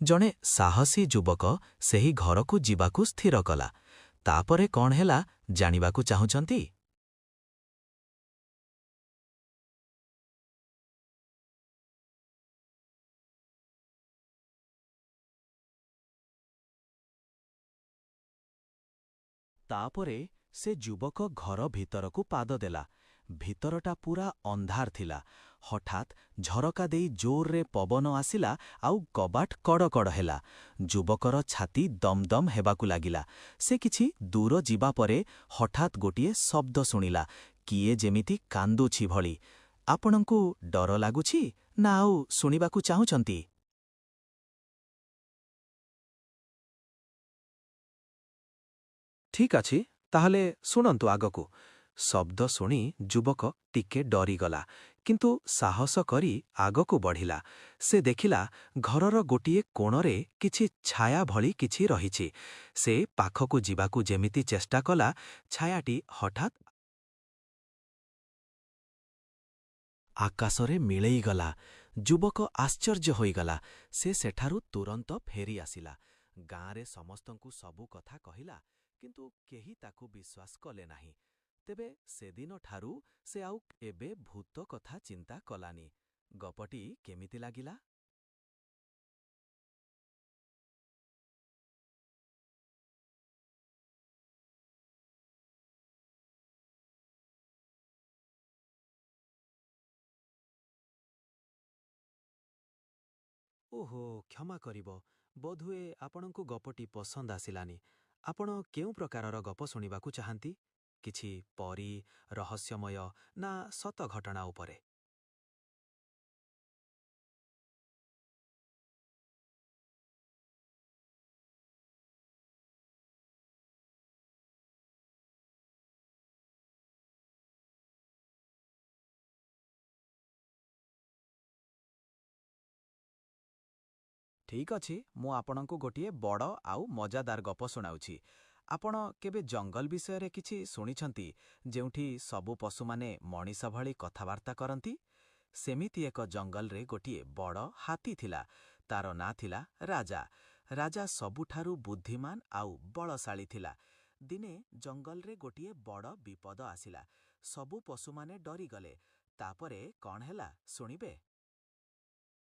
ଜଣେ ସାହସୀ ଯୁବକ ସେହି ଘରକୁ ଯିବାକୁ ସ୍ଥିର କଲା। ତାପରେ କଣ ହେଲା ଜାଣିବାକୁ ଚାହୁଁଛନ୍ତି? ତାପରେ ସେ ଯୁବକ ଘର ଭିତରକୁ ପାଦ ଦେଲା। ଭିତରଟା ପୂରା ଅନ୍ଧାର ଥିଲା। ହଠାତ୍ ଝରକା ଦେଇ ଜୋରରେ ପବନ ଆସିଲା ଆଉ କବାଟ କଡ଼କଡ଼ ହେଲା। ଯୁବକର ଛାତି ଦମ୍ ଦମ୍ ହେବାକୁ ଲାଗିଲା। ସେ କିଛି ଦୂର ଯିବା ପରେ ହଠାତ୍ ଗୋଟିଏ ଶବ୍ଦ ଶୁଣିଲା, କିଏ ଯେମିତି କାନ୍ଦୁଛି ଭଳି। ଆପଣଙ୍କୁ ଡର ଲାଗୁଛି ନା ଆଉ ଶୁଣିବାକୁ ଚାହୁଁଛନ୍ତି? ଠିକ୍ ଅଛି, ତାହେଲେ ଶୁଣନ୍ତୁ ଆଗକୁ। ଶବ୍ଦ ଶୁଣି ଯୁବକ ଟିକେ ଡରିଗଲା, କିନ୍ତୁ ସାହସ କରି ଆଗକୁ ବଢ଼ିଲା। ସେ ଦେଖିଲା ଘରର ଗୋଟିଏ କୋଣରେ କିଛି ଛାୟା ଭଳି କିଛି ରହିଛି। ସେ ପାଖକୁ ଯିବାକୁ ଯେମିତି ଚେଷ୍ଟା କଲା, ଛାୟାଟି ହଠାତ୍ ଆକାଶରେ ମିଳେଇଗଲା। ଯୁବକ ଆଶ୍ଚର୍ଯ୍ୟ ହୋଇଗଲା। ସେ ସେଠାରୁ ତୁରନ୍ତ ଫେରି ଆସିଲା। ଗାଁରେ ସମସ୍ତଙ୍କୁ ସବୁ କଥା କହିଲା, କିନ୍ତୁ କେହି ତାକୁ ବିଶ୍ୱାସ କଲେ ନାହିଁ। ତେବେ ସେଦିନଠାରୁ ସେ ଆଉ ଏବେ ଭୂତ କଥା ଚିନ୍ତା କଲାନି। ଗପଟି କେମିତି ଲାଗିଲା? ଓହୋ, କ୍ଷମା କରିବ। ବୋଧହୁଏ ଆପଣଙ୍କୁ ଗପଟି ପସନ୍ଦ ଆସିଲାନି। ଆପଣ କେଉଁ ପ୍ରକାରର ଗପ ଶୁଣିବାକୁ ଚାହାନ୍ତି? କିଛି ପରୀ, ରହସ୍ୟମୟ ନା ସତ ଘଟଣା ଉପରେ? ଠିକ୍ ଅଛି, ମୁଁ ଆପଣଙ୍କୁ ଗୋଟିଏ ବଡ଼ ଆଉ ମଜାଦାର ଗପ ଶୁଣାଉଛି। ଆପଣ କେବେ ଜଙ୍ଗଲ ବିଷୟରେ କିଛି ଶୁଣିଛନ୍ତି, ଯେଉଁଠି ସବୁ ପଶୁମାନେ ମଣିଷ ଭଳି କଥାବାର୍ତ୍ତା କରନ୍ତି? ସେମିତି ଏକ ଜଙ୍ଗଲରେ ଗୋଟିଏ ବଡ଼ ହାତୀ ଥିଲା। ତାର ନାଁ ଥିଲା ରାଜା। ରାଜା ସବୁଠାରୁ ବୁଦ୍ଧିମାନ ଆଉ ବଳଶାଳୀ ଥିଲା। ଦିନେ ଜଙ୍ଗଲରେ ଗୋଟିଏ ବଡ଼ ବିପଦ ଆସିଲା। ସବୁ ପଶୁମାନେ ଡରିଗଲେ। ତାପରେ କଣ ହେଲା ଶୁଣିବେ?